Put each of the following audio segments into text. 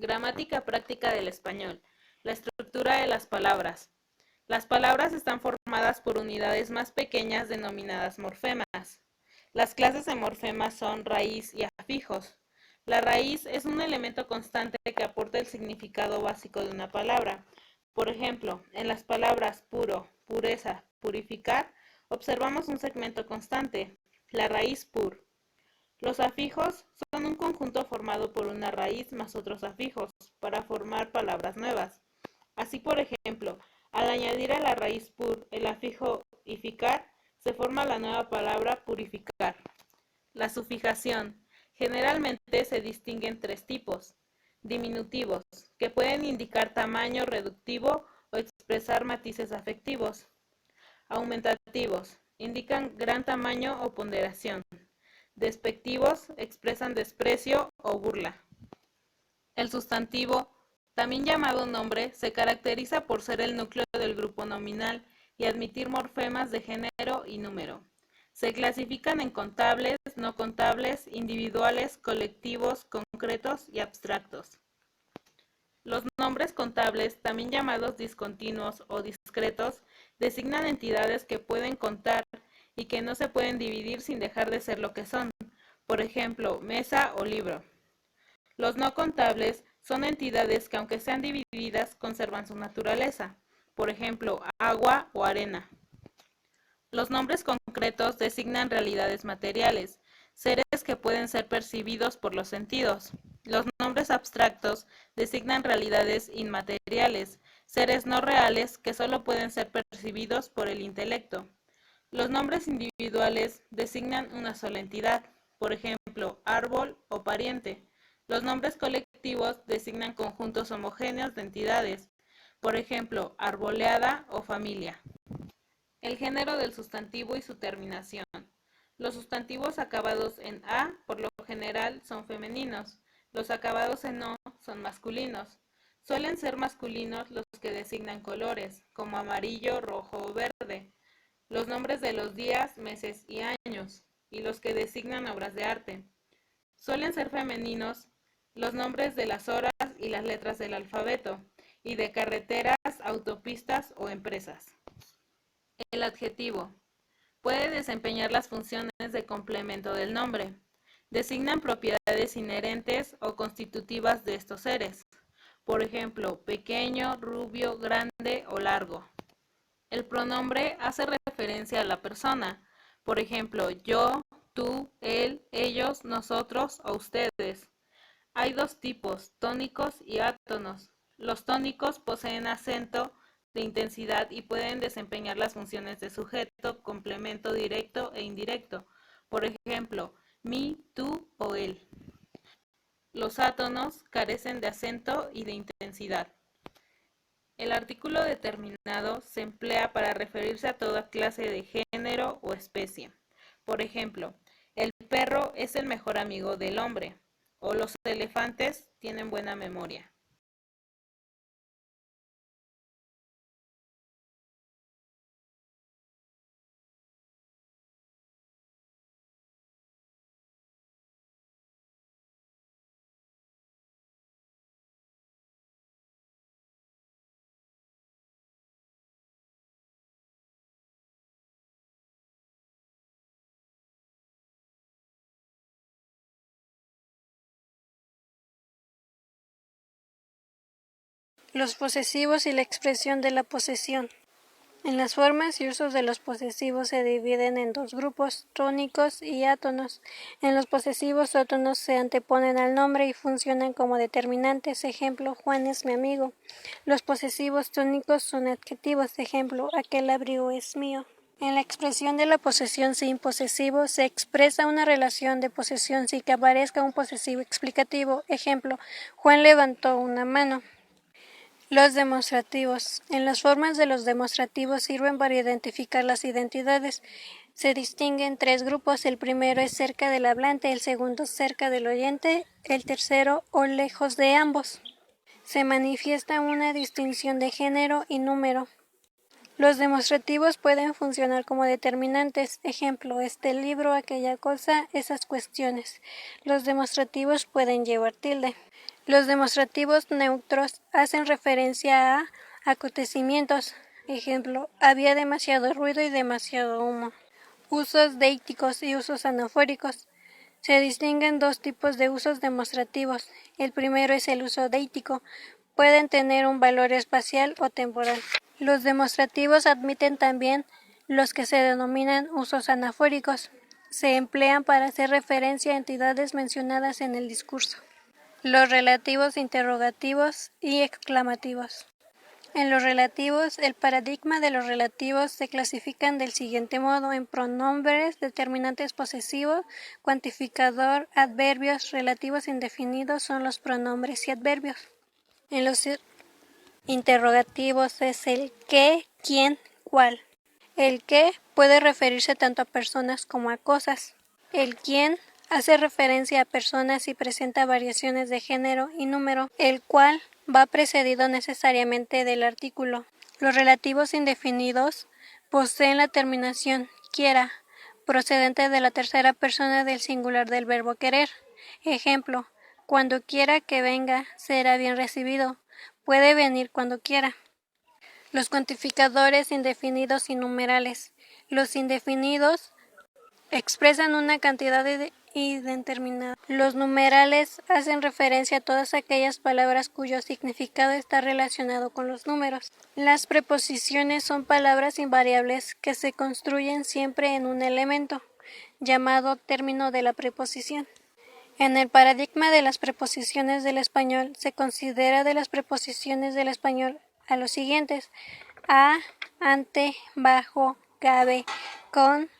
Gramática práctica del español. La estructura de las palabras. Las palabras están formadas por unidades más pequeñas denominadas morfemas. Las clases de morfemas son raíz y afijos. La raíz es un elemento constante que aporta el significado básico de una palabra. Por ejemplo, en las palabras puro, pureza, purificar, observamos un segmento constante, la raíz pur. Los afijos son un conjunto formado por una raíz más otros afijos para formar palabras nuevas. Así, por ejemplo, al añadir a la raíz pur el afijo ificar, se forma la nueva palabra purificar. La sufijación. Generalmente se distinguen tres tipos. Diminutivos, que pueden indicar tamaño reductivo o expresar matices afectivos. Aumentativos, indican gran tamaño o ponderación. Despectivos, expresan desprecio o burla. El sustantivo, también llamado nombre, se caracteriza por ser el núcleo del grupo nominal y admitir morfemas de género y número. Se clasifican en contables, no contables, individuales, colectivos, concretos y abstractos. Los nombres contables, también llamados discontinuos o discretos, designan entidades que pueden contar y que no se pueden dividir sin dejar de ser lo que son, por ejemplo, mesa o libro. Los no contables son entidades que, aunque sean divididas, conservan su naturaleza, por ejemplo, agua o arena. Los nombres concretos designan realidades materiales, seres que pueden ser percibidos por los sentidos. Los nombres abstractos designan realidades inmateriales, seres no reales que solo pueden ser percibidos por el intelecto. Los nombres individuales designan una sola entidad, por ejemplo, árbol o pariente. Los nombres colectivos designan conjuntos homogéneos de entidades, por ejemplo, arboleada o familia. El género del sustantivo y su terminación. Los sustantivos acabados en a, por lo general, son femeninos. Los acabados en o son masculinos. Suelen ser masculinos los que designan colores, como amarillo, rojo o verde, los nombres de los días, meses y años, y los que designan obras de arte. Suelen ser femeninos los nombres de las horas y las letras del alfabeto, y de carreteras, autopistas o empresas. El adjetivo puede desempeñar las funciones de complemento del nombre. Designan propiedades inherentes o constitutivas de estos seres. Por ejemplo, pequeño, rubio, grande o largo. El pronombre hace referencia a la persona. Por ejemplo, yo, tú, él, ellos, nosotros o ustedes. Hay dos tipos, tónicos y átonos. Los tónicos poseen acento de intensidad y pueden desempeñar las funciones de sujeto, complemento directo e indirecto. Por ejemplo, mí, tú o él. Los átonos carecen de acento y de intensidad. El artículo determinado se emplea para referirse a toda clase de género o especie. Por ejemplo, el perro es el mejor amigo del hombre, o los elefantes tienen buena memoria. Los posesivos y la expresión de la posesión. En las formas y usos de los posesivos se dividen en dos grupos, tónicos y átonos. En los posesivos, átonos se anteponen al nombre y funcionan como determinantes. Ejemplo, Juan es mi amigo. Los posesivos tónicos son adjetivos. Ejemplo, aquel abrigo es mío. En la expresión de la posesión sin posesivo se expresa una relación de posesión sin que aparezca un posesivo explicativo. Ejemplo, Juan levantó una mano. Los demostrativos. En las formas de los demostrativos sirven para identificar las identidades. Se distinguen tres grupos. El primero es cerca del hablante, el segundo cerca del oyente, el tercero o lejos de ambos. Se manifiesta una distinción de género y número. Los demostrativos pueden funcionar como determinantes. Ejemplo, este libro, aquella cosa, esas cuestiones. Los demostrativos pueden llevar tilde. Los demostrativos neutros hacen referencia a acontecimientos. Ejemplo, había demasiado ruido y demasiado humo. Usos deíticos y usos anafóricos. Se distinguen dos tipos de usos demostrativos. El primero es el uso deítico. Pueden tener un valor espacial o temporal. Los demostrativos admiten también los que se denominan usos anafóricos. Se emplean para hacer referencia a entidades mencionadas en el discurso. Los relativos interrogativos y exclamativos. En los relativos, el paradigma de los relativos se clasifican del siguiente modo en pronombres, determinantes posesivos, cuantificador, adverbios, relativos indefinidos son los pronombres y adverbios. En los interrogativos es el qué, quién, cuál. El qué puede referirse tanto a personas como a cosas. El quién hace referencia a personas y presenta variaciones de género y número. El cuál va precedido necesariamente del artículo. Los relativos indefinidos poseen la terminación quiera, procedente de la tercera persona del singular del verbo querer. Ejemplo, cuando quiera que venga, será bien recibido. Puede venir cuando quiera. Los cuantificadores indefinidos y numerales. Los indefinidos expresan una cantidad indeterminada. Los numerales hacen referencia a todas aquellas palabras cuyo significado está relacionado con los números. Las preposiciones son palabras invariables que se construyen siempre en un elemento, llamado término de la preposición. En el paradigma de las preposiciones del español se considera de las preposiciones del español a los siguientes: a, ante, bajo, cabe, con,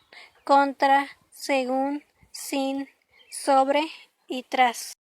contra, según, sin, sobre y tras.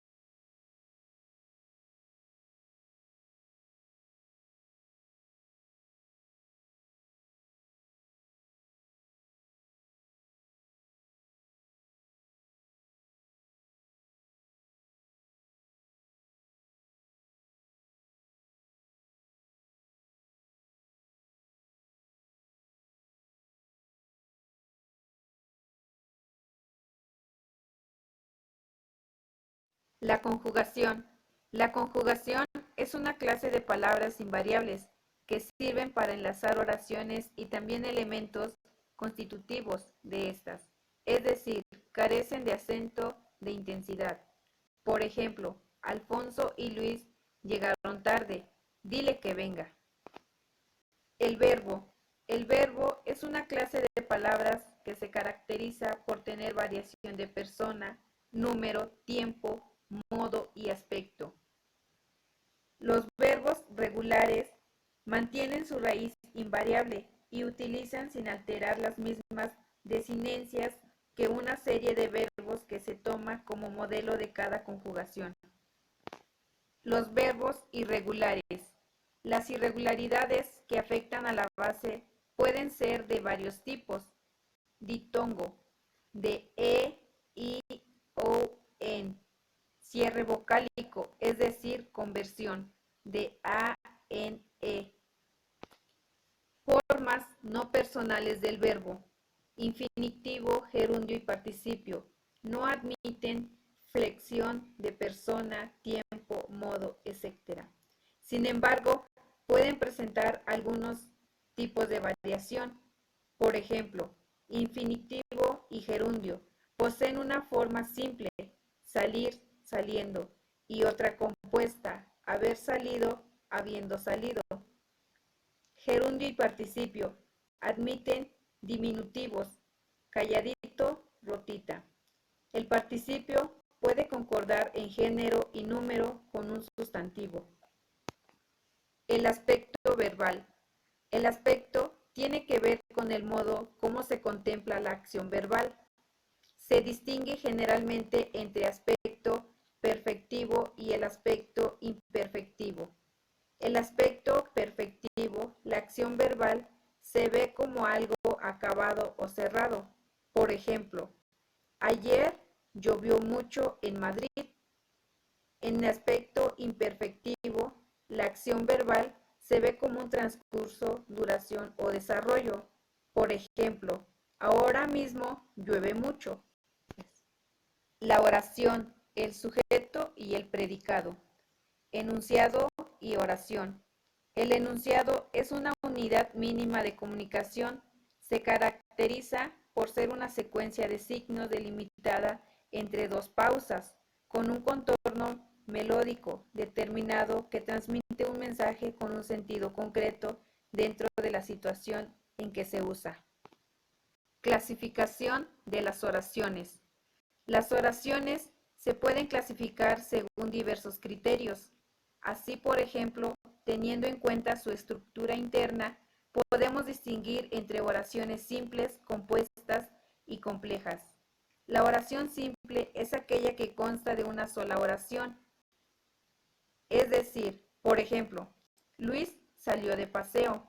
La conjugación. La conjugación es una clase de palabras invariables que sirven para enlazar oraciones y también elementos constitutivos de estas, es decir, carecen de acento de intensidad. Por ejemplo, Alfonso y Luis llegaron tarde, dile que venga. El verbo. El verbo es una clase de palabras que se caracteriza por tener variación de persona, número, tiempo, modo y aspecto. Los verbos regulares mantienen su raíz invariable y utilizan sin alterar las mismas desinencias que una serie de verbos que se toma como modelo de cada conjugación. Los verbos irregulares. Las irregularidades que afectan a la base pueden ser de varios tipos. Ditongo, de e, i, o, en. Cierre vocálico, es decir, conversión, de a, en, e. Formas no personales del verbo. Infinitivo, gerundio y participio. No admiten flexión de persona, tiempo, modo, etc. Sin embargo, pueden presentar algunos tipos de variación. Por ejemplo, infinitivo y gerundio poseen una forma simple, salir, saliendo, y otra compuesta, haber salido, habiendo salido. Gerundio y participio admiten diminutivos, calladito, rotita. El participio puede concordar en género y número con un sustantivo. El aspecto verbal. El aspecto tiene que ver con el modo como se contempla la acción verbal. Se distingue generalmente entre aspecto perfectivo y el aspecto imperfectivo. El aspecto perfectivo, la acción verbal, se ve como algo acabado o cerrado. Por ejemplo, ayer llovió mucho en Madrid. En el aspecto imperfectivo, la acción verbal se ve como un transcurso, duración o desarrollo. Por ejemplo, ahora mismo llueve mucho. La oración, el sujeto y el predicado. Enunciado y oración. El enunciado es una unidad mínima de comunicación. Se caracteriza por ser una secuencia de signos delimitada entre dos pausas, con un contorno melódico determinado que transmite un mensaje con un sentido concreto dentro de la situación en que se usa. Clasificación de las oraciones. Las oraciones se pueden clasificar según diversos criterios. Así, por ejemplo, teniendo en cuenta su estructura interna, podemos distinguir entre oraciones simples, compuestas y complejas. La oración simple es aquella que consta de una sola oración. Es decir, por ejemplo, Luis salió de paseo.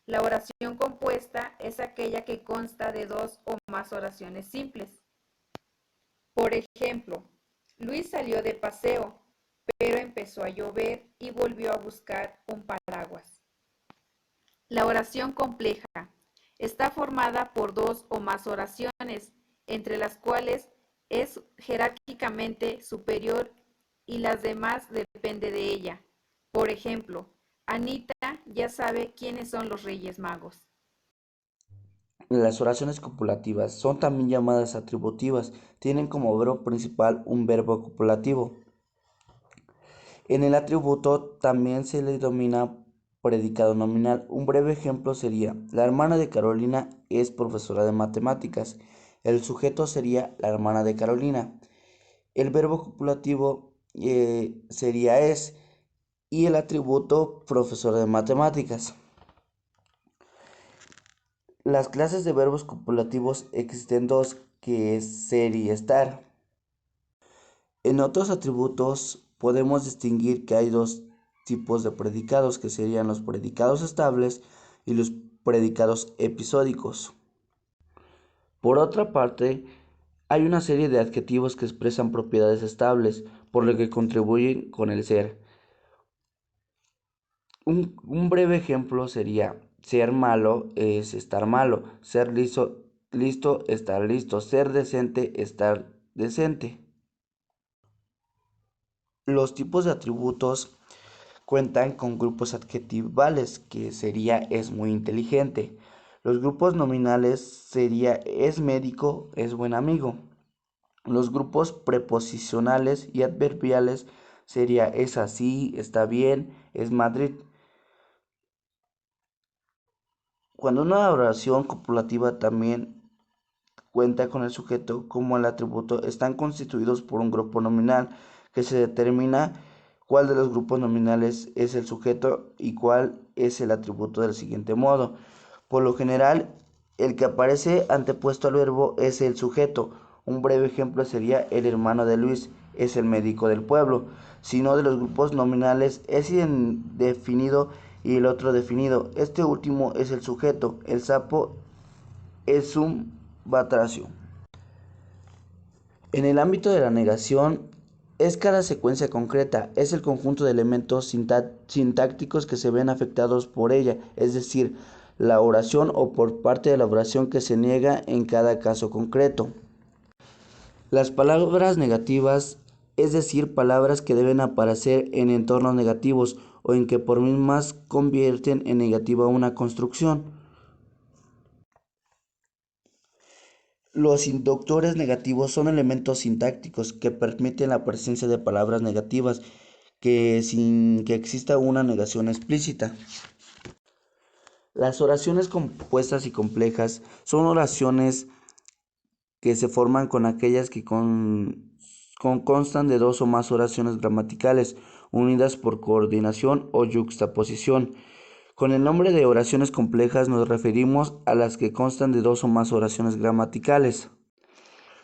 La oración compuesta es aquella que consta de dos o más oraciones simples. Por ejemplo, Luis salió de paseo, pero empezó a llover y volvió a buscar un paraguas. La oración compleja está formada por dos o más oraciones, entre las cuales es jerárquicamente superior y las demás depende de ella. Por ejemplo, Anita ya sabe quiénes son los Reyes Magos. Las oraciones copulativas son también llamadas atributivas, tienen como verbo principal un verbo copulativo. En el atributo también se le denomina predicado nominal. Un breve ejemplo sería: la hermana de Carolina es profesora de matemáticas. El sujeto sería la hermana de Carolina. El verbo copulativo sería es, y el atributo profesor de matemáticas. Las clases de verbos copulativos existen dos, que es ser y estar. En otros atributos podemos distinguir que hay dos tipos de predicados, que serían los predicados estables y los predicados episódicos. Por otra parte, hay una serie de adjetivos que expresan propiedades estables, por lo que contribuyen con el ser. Un breve ejemplo sería: ser malo es estar malo, ser listo, estar listo, ser decente, estar decente. Los tipos de atributos cuentan con grupos adjetivales, que sería es muy inteligente. Los grupos nominales sería es médico, es buen amigo. Los grupos preposicionales y adverbiales sería es así, está bien, es Madrid. Cuando una oración copulativa también cuenta con el sujeto como el atributo, están constituidos por un grupo nominal, que se determina cuál de los grupos nominales es el sujeto y cuál es el atributo del siguiente modo. Por lo general, el que aparece antepuesto al verbo es el sujeto. Un breve ejemplo sería: el hermano de Luis es el médico del pueblo. Si no, de los grupos nominales es indefinido y el otro definido. Este último es el sujeto. El sapo es un batracio. En el ámbito de la negación, es cada secuencia concreta, es el conjunto de elementos sintácticos que se ven afectados por ella, es decir, la oración o por parte de la oración que se niega en cada caso concreto. Las palabras negativas, es decir, palabras que deben aparecer en entornos negativos o en que por mismas convierten en negativa una construcción. Los inductores negativos son elementos sintácticos que permiten la presencia de palabras negativas sin que exista una negación explícita. Las oraciones compuestas y complejas son oraciones que se forman con aquellas que constan de dos o más oraciones gramaticales unidas por coordinación o yuxtaposición. Con el nombre de oraciones complejas nos referimos a las que constan de dos o más oraciones gramaticales.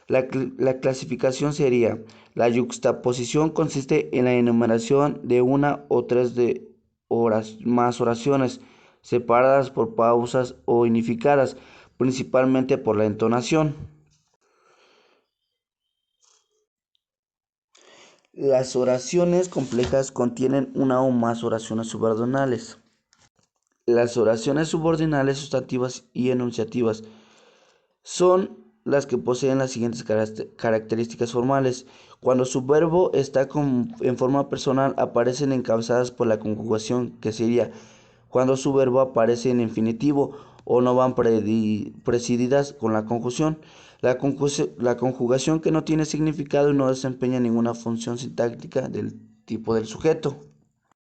La clasificación sería: la yuxtaposición consiste en la enumeración de una o tres de más oraciones, separadas por pausas o unificadas, principalmente por la entonación. Las oraciones complejas contienen una o más oraciones subordinales. Las oraciones subordinales sustantivas y enunciativas son las que poseen las siguientes características formales. Cuando su verbo está en forma personal, aparecen encabezadas por la conjugación, que sería cuando su verbo aparece en infinitivo o no van presididas con la conjunción. La conjugación que no tiene significado y no desempeña ninguna función sintáctica del tipo del sujeto.